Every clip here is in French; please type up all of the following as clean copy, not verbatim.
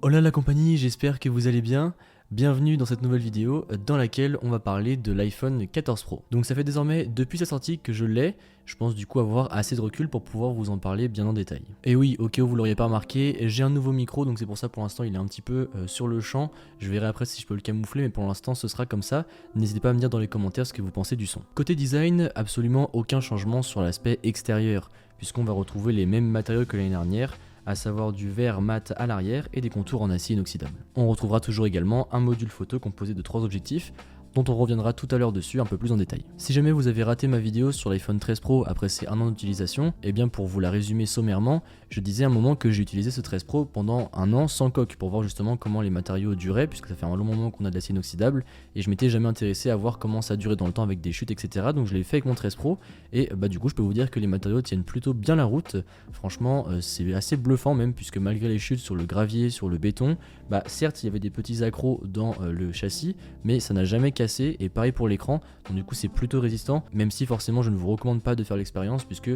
Hola la compagnie, j'espère que vous allez bien. Bienvenue dans cette nouvelle vidéo dans laquelle on va parler de l'iPhone 14 Pro. Donc ça fait désormais depuis sa sortie que je l'ai, je pense du coup avoir assez de recul pour pouvoir vous en parler bien en détail. Et oui, au cas où vous l'auriez pas remarqué, j'ai un nouveau micro donc c'est pour ça pour l'instant il est un petit peu sur le champ. Je verrai après si je peux le camoufler mais pour l'instant ce sera comme ça. N'hésitez pas à me dire dans les commentaires ce que vous pensez du son. Côté design, absolument aucun changement sur l'aspect extérieur puisqu'on va retrouver les mêmes matériaux que l'année dernière, à savoir du verre mat à l'arrière et des contours en acier inoxydable. On retrouvera toujours également un module photo composé de 3 objectifs, dont on reviendra tout à l'heure dessus un peu plus en détail. Si jamais vous avez raté ma vidéo sur l'iPhone 13 Pro après ses 1 an d'utilisation, et bien pour vous la résumer sommairement, je disais à un moment que j'ai utilisé ce 13 Pro pendant 1 an sans coque pour voir justement comment les matériaux duraient, puisque ça fait un long moment qu'on a de l'acier inoxydable, et je m'étais jamais intéressé à voir comment ça durait dans le temps avec des chutes etc. Donc je l'ai fait avec mon 13 Pro, et du coup je peux vous dire que les matériaux tiennent plutôt bien la route. Franchement c'est assez bluffant même, puisque malgré les chutes sur le gravier, sur le béton, certes il y avait des petits accros dans le châssis, mais ça n'a jamais cassé, et pareil pour l'écran, donc du coup c'est plutôt résistant, même si forcément je ne vous recommande pas de faire l'expérience, puisque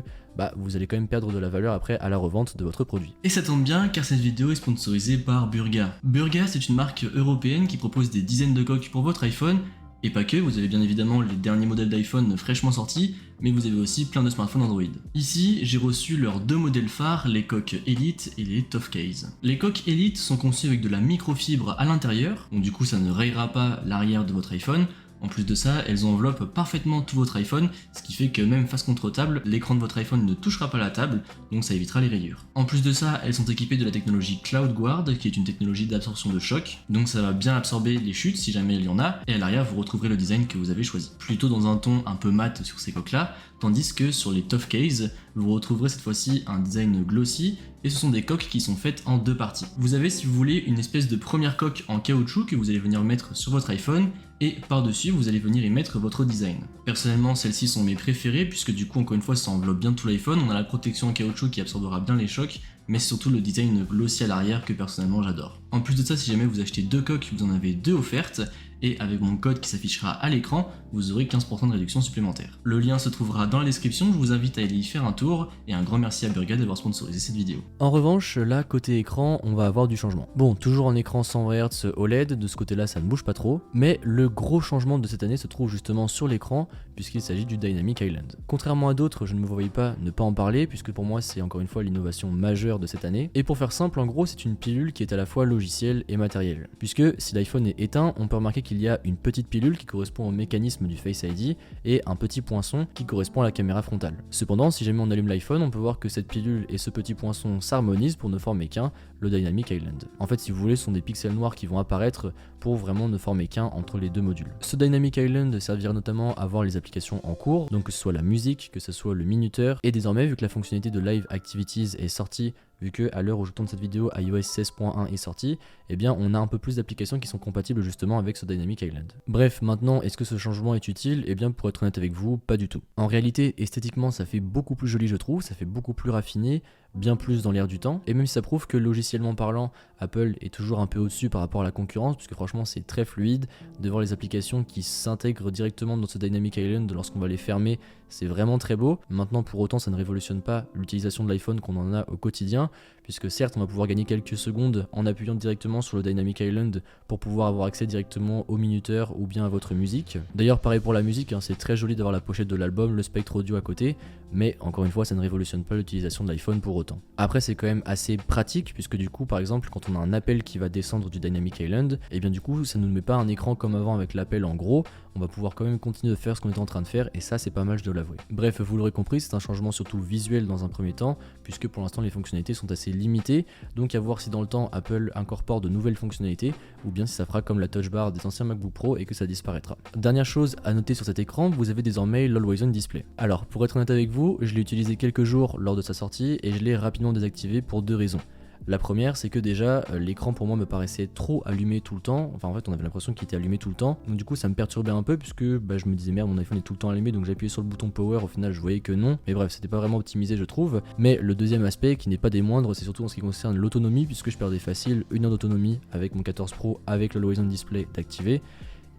vous allez quand même perdre de la valeur après à la revente de votre produit. Et ça tombe bien car cette vidéo est sponsorisée par Burga. Burga c'est une marque européenne qui propose des dizaines de coques pour votre iPhone, et pas que, vous avez bien évidemment les derniers modèles d'iPhone fraîchement sortis, mais vous avez aussi plein de smartphones Android. Ici, j'ai reçu leurs deux modèles phares, les coques Elite et les Tough Case. Les coques Elite sont conçues avec de la microfibre à l'intérieur, donc du coup ça ne rayera pas l'arrière de votre iPhone. En plus de ça, elles enveloppent parfaitement tout votre iPhone, ce qui fait que même face contre table, l'écran de votre iPhone ne touchera pas la table, donc ça évitera les rayures. En plus de ça, elles sont équipées de la technologie CloudGuard, qui est une technologie d'absorption de choc, donc ça va bien absorber les chutes si jamais il y en a, et à l'arrière vous retrouverez le design que vous avez choisi. Plutôt dans un ton un peu mat sur ces coques-là, tandis que sur les Tough Case, vous retrouverez cette fois-ci un design glossy, et ce sont des coques qui sont faites en deux parties. Vous avez, si vous voulez, une espèce de première coque en caoutchouc que vous allez venir mettre sur votre iPhone, et par-dessus vous allez venir y mettre votre design. Personnellement celles-ci sont mes préférées puisque du coup encore une fois ça enveloppe bien tout l'iPhone, on a la protection en caoutchouc qui absorbera bien les chocs, mais c'est surtout le design glossy à l'arrière que personnellement j'adore. En plus de ça, si jamais vous achetez deux coques, vous en avez deux offertes, et avec mon code qui s'affichera à l'écran, vous aurez 15% de réduction supplémentaire. Le lien se trouvera dans la description, je vous invite à aller y faire un tour, et un grand merci à Burga d'avoir sponsorisé cette vidéo. En revanche, là, côté écran, on va avoir du changement. Bon, toujours en écran 120 Hz OLED, de ce côté-là ça ne bouge pas trop, mais le gros changement de cette année se trouve justement sur l'écran, puisqu'il s'agit du Dynamic Island. Contrairement à d'autres, je ne me voyais pas ne pas en parler, puisque pour moi c'est encore une fois l'innovation majeure de cette année, et pour faire simple, en gros c'est une pilule qui est à la fois logicielle et matérielle. Puisque si l'iPhone est éteint, on peut remarquer qu'il y a une petite pilule qui correspond au mécanisme du Face ID et un petit poinçon qui correspond à la caméra frontale. Cependant, si jamais on allume l'iPhone, on peut voir que cette pilule et ce petit poinçon s'harmonisent pour ne former qu'un, le Dynamic Island. En fait, si vous voulez, ce sont des pixels noirs qui vont apparaître pour vraiment ne former qu'un entre les deux modules. Ce Dynamic Island servira notamment à voir les applications en cours, donc que ce soit la musique, que ce soit le minuteur, et désormais, vu que la fonctionnalité de Live Activities est sortie, vu que à l'heure où je tourne cette vidéo, iOS 16.1 est sorti, eh bien on a un peu plus d'applications qui sont compatibles justement avec ce Dynamic Island. Bref, maintenant, est-ce que ce changement est utile? Eh bien pour être honnête avec vous, pas du tout. En réalité, esthétiquement, ça fait beaucoup plus joli je trouve, ça fait beaucoup plus raffiné, bien plus dans l'air du temps, et même si ça prouve que logiciellement parlant, Apple est toujours un peu au-dessus par rapport à la concurrence, puisque franchement c'est très fluide, de voir les applications qui s'intègrent directement dans ce Dynamic Island lorsqu'on va les fermer, c'est vraiment très beau. Maintenant pour autant ça ne révolutionne pas l'utilisation de l'iPhone qu'on en a au quotidien, puisque certes on va pouvoir gagner quelques secondes en appuyant directement sur le Dynamic Island pour pouvoir avoir accès directement au minuteur ou bien à votre musique. D'ailleurs pareil pour la musique, c'est très joli d'avoir la pochette de l'album, le spectre audio à côté, mais encore une fois ça ne révolutionne pas l'utilisation de l'iPhone pour autant. Après c'est quand même assez pratique, puisque du coup par exemple quand on a un appel qui va descendre du Dynamic Island, et bien du coup ça ne nous met pas un écran comme avant avec l'appel en gros, on va pouvoir quand même continuer de faire ce qu'on est en train de faire, et ça c'est pas mal, je dois l'avouer. Bref, vous l'aurez compris, c'est un changement surtout visuel dans un premier temps, puisque pour l'instant les fonctionnalités sont assez limitées, donc à voir si dans le temps Apple incorpore de nouvelles fonctionnalités, ou bien si ça fera comme la touch bar des anciens MacBook Pro et que ça disparaîtra. Dernière chose à noter sur cet écran, vous avez désormais l'Always On Display. Alors pour être honnête avec vous, je l'ai utilisé quelques jours lors de sa sortie et je l'ai rapidement désactivé pour deux raisons. La première, c'est que déjà l'écran pour moi me paraissait trop allumé tout le temps, enfin en fait on avait l'impression qu'il était allumé tout le temps, donc du coup ça me perturbait un peu puisque je me disais merde, mon iPhone est tout le temps allumé, donc j'ai appuyé sur le bouton power, au final je voyais que non, mais bref c'était pas vraiment optimisé je trouve. Mais le deuxième aspect qui n'est pas des moindres, c'est surtout en ce qui concerne l'autonomie, puisque je perdais facile 1 heure d'autonomie avec mon 14 Pro avec le Always On Display d'activer.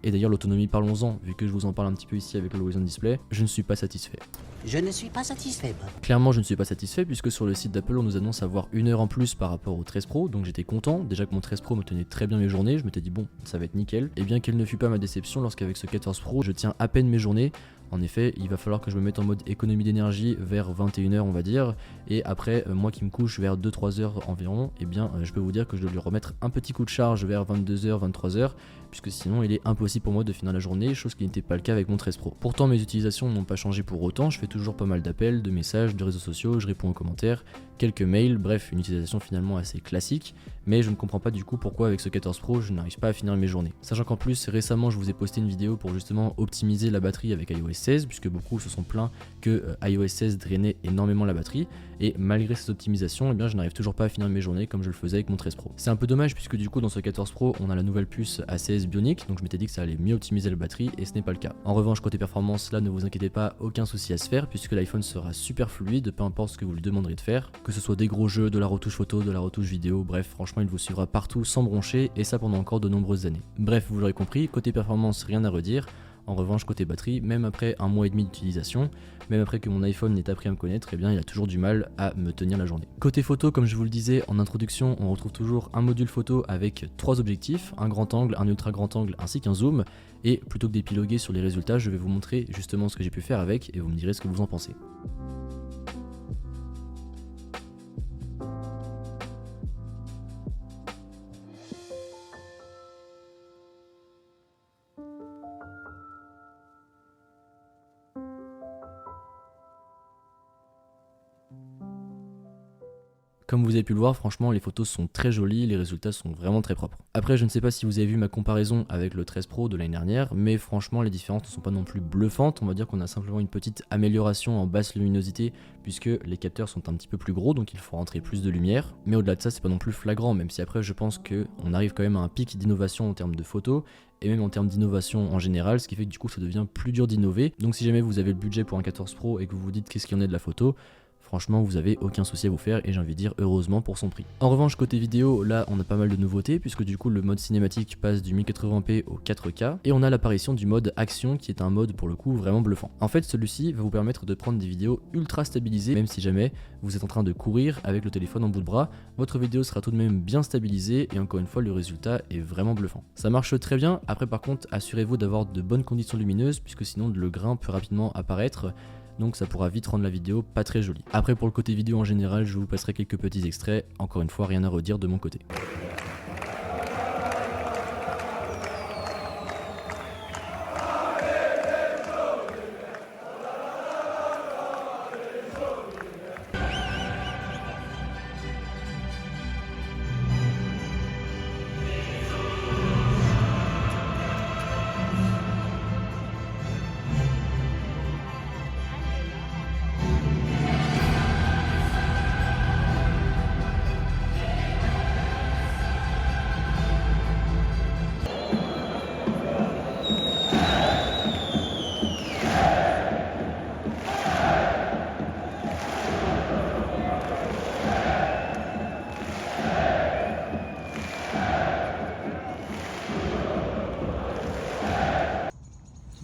Et d'ailleurs l'autonomie, parlons-en, vu que je vous en parle un petit peu ici avec le Horizon Display, je ne suis pas satisfait. Je ne suis pas satisfait, Bob. Clairement je ne suis pas satisfait puisque sur le site d'Apple on nous annonce avoir 1 heure en plus par rapport au 13 Pro, donc j'étais content, déjà que mon 13 Pro me tenait très bien mes journées, je m'étais dit bon ça va être nickel, et bien quelle ne fut pas ma déception lorsqu'avec ce 14 Pro je tiens à peine mes journées. En effet, il va falloir que je me mette en mode économie d'énergie vers 21 h on va dire, et après moi qui me couche vers 2-3 heures environ, et bien je peux vous dire que je dois lui remettre un petit coup de charge vers 22 h 23 h, puisque sinon il est impossible pour moi de finir la journée, chose qui n'était pas le cas avec mon 13 Pro. Pourtant mes utilisations n'ont pas changé pour autant, je fais toujours pas mal d'appels, de messages, de réseaux sociaux, je réponds aux commentaires, quelques mails, bref une utilisation finalement assez classique, mais je ne comprends pas du coup pourquoi avec ce 14 Pro je n'arrive pas à finir mes journées. Sachant qu'en plus récemment je vous ai posté une vidéo pour justement optimiser la batterie avec iOS 16, puisque beaucoup se sont plaints que iOS 16 drainait énormément la batterie, et malgré ces optimisations, eh bien, je n'arrive toujours pas à finir mes journées comme je le faisais avec mon 13 Pro. C'est un peu dommage puisque du coup dans ce 14 Pro on a la nouvelle puce A16 Bionic, donc je m'étais dit que ça allait mieux optimiser la batterie et ce n'est pas le cas. En revanche côté performance, là ne vous inquiétez pas, aucun souci à se faire puisque l'iPhone sera super fluide, peu importe ce que vous lui demanderez de faire, que ce soit des gros jeux, de la retouche photo, de la retouche vidéo, bref franchement il vous suivra partout sans broncher et ça pendant encore de nombreuses années. Bref vous l'aurez compris, côté performance rien à redire. En revanche côté batterie, même après 1 mois et demi d'utilisation, même après que mon iPhone n'ait appris à me connaître, eh bien il a toujours du mal à me tenir la journée. Côté photo, comme je vous le disais en introduction, on retrouve toujours un module photo avec 3 objectifs, un grand angle, un ultra grand angle ainsi qu'un zoom, et plutôt que d'épiloguer sur les résultats, je vais vous montrer justement ce que j'ai pu faire avec et vous me direz ce que vous en pensez. Comme vous avez pu le voir, franchement les photos sont très jolies, les résultats sont vraiment très propres. Après je ne sais pas si vous avez vu ma comparaison avec le 13 Pro de l'année dernière, mais franchement les différences ne sont pas non plus bluffantes, on va dire qu'on a simplement une petite amélioration en basse luminosité puisque les capteurs sont un petit peu plus gros donc il faut rentrer plus de lumière, mais au-delà de ça c'est pas non plus flagrant, même si après je pense qu'on arrive quand même à un pic d'innovation en termes de photos, et même en termes d'innovation en général, ce qui fait que du coup ça devient plus dur d'innover. Donc si jamais vous avez le budget pour un 14 Pro et que vous vous dites qu'est-ce qu'il y en a de la photo, franchement vous avez aucun souci à vous faire et j'ai envie de dire heureusement pour son prix. En revanche côté vidéo, là on a pas mal de nouveautés puisque du coup le mode cinématique passe du 1080p au 4K et on a l'apparition du mode action qui est un mode pour le coup vraiment bluffant. En fait celui-ci va vous permettre de prendre des vidéos ultra stabilisées, même si jamais vous êtes en train de courir avec le téléphone en bout de bras, votre vidéo sera tout de même bien stabilisée et encore une fois le résultat est vraiment bluffant. Ça marche très bien, après par contre assurez-vous d'avoir de bonnes conditions lumineuses puisque sinon le grain peut rapidement apparaître, donc ça pourra vite rendre la vidéo pas très jolie. Après pour le côté vidéo en général, je vous passerai quelques petits extraits, encore une fois rien à redire de mon côté.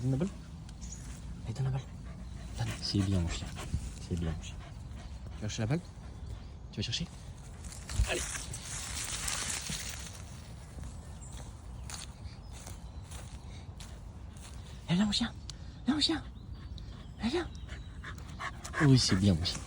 Donne la balle. Allez, donne la balle. Donne. C'est bien mon chien. C'est bien mon chien. Tu vas chercher la balle? Tu vas chercher? Allez. Viens mon chien. Viens mon chien. Viens. Oui, c'est bien mon chien.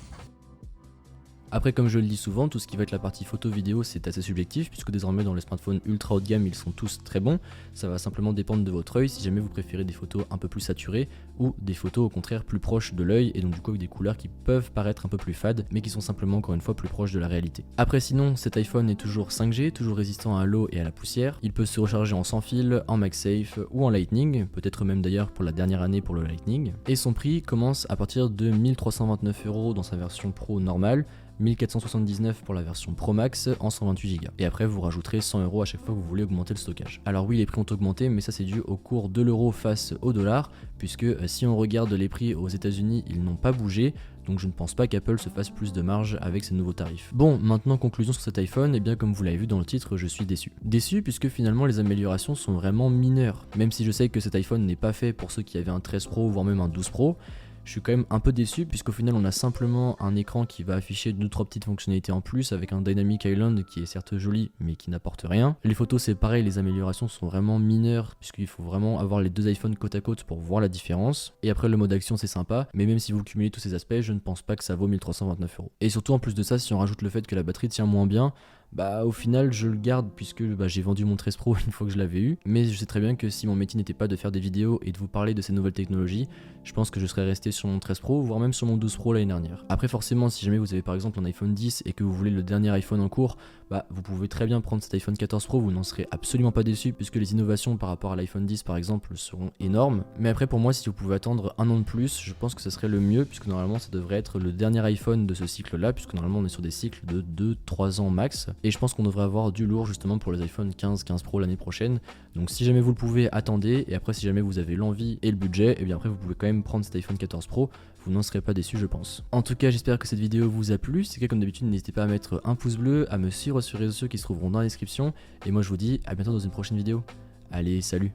Après comme je le dis souvent, tout ce qui va être la partie photo vidéo c'est assez subjectif puisque désormais dans les smartphones ultra haut de gamme ils sont tous très bons, ça va simplement dépendre de votre œil si jamais vous préférez des photos un peu plus saturées ou des photos au contraire plus proches de l'œil et donc du coup avec des couleurs qui peuvent paraître un peu plus fades mais qui sont simplement encore une fois plus proches de la réalité. Après sinon cet iPhone est toujours 5G, toujours résistant à l'eau et à la poussière, il peut se recharger en sans fil, en MagSafe ou en Lightning, peut-être même d'ailleurs pour la dernière année pour le Lightning, et son prix commence à partir de 1329 € dans sa version Pro normale, 1479 pour la version Pro Max en 128 Go. Et après vous rajouterez 100 € à chaque fois que vous voulez augmenter le stockage. Alors oui les prix ont augmenté mais ça c'est dû au cours de l'euro face au dollar puisque si on regarde les prix aux États-Unis ils n'ont pas bougé. donc je ne pense pas qu'Apple se fasse plus de marge avec ces nouveaux tarifs. Bon, maintenant conclusion sur cet iPhone, et bien comme vous l'avez vu dans le titre, je suis déçu. Déçu puisque finalement les améliorations sont vraiment mineures, même si je sais que cet iPhone n'est pas fait pour ceux qui avaient un 13 Pro voire même un 12 Pro. Je suis quand même un peu déçu puisqu'au final on a simplement un écran qui va afficher 2-3 petites fonctionnalités en plus avec un Dynamic Island qui est certes joli mais qui n'apporte rien. Les photos c'est pareil, les améliorations sont vraiment mineures puisqu'il faut vraiment avoir les deux iPhones côte à côte pour voir la différence. Et après le mode action c'est sympa, mais même si vous cumulez tous ces aspects, je ne pense pas que ça vaut 1329 €. Et surtout en plus de ça, si on rajoute le fait que la batterie tient moins bien, bah au final je le garde puisque j'ai vendu mon 13 Pro une fois que je l'avais eu, mais je sais très bien que si mon métier n'était pas de faire des vidéos et de vous parler de ces nouvelles technologies, je pense que je serais resté sur mon 13 Pro voire même sur mon 12 Pro l'année dernière. Après forcément si jamais vous avez par exemple un iPhone 10 et que vous voulez le dernier iPhone en cours, bah vous pouvez très bien prendre cet iPhone 14 Pro, vous n'en serez absolument pas déçu puisque les innovations par rapport à l'iPhone 10 par exemple seront énormes. Mais après pour moi si vous pouvez attendre un an de plus, je pense que ce serait le mieux puisque normalement ça devrait être le dernier iPhone de ce cycle là, puisque normalement on est sur des cycles de 2-3 ans max. Et je pense qu'on devrait avoir du lourd justement pour les iPhone 15 Pro l'année prochaine. Donc si jamais vous le pouvez, attendez, et après si jamais vous avez l'envie et le budget, et bien après vous pouvez quand même prendre cet iPhone 14 Pro, vous n'en serez pas déçu je pense. En tout cas j'espère que cette vidéo vous a plu, si c'est le cas comme d'habitude n'hésitez pas à mettre un pouce bleu, à me suivre sur les réseaux sociaux qui se trouveront dans la description, et moi je vous dis à bientôt dans une prochaine vidéo. Allez salut.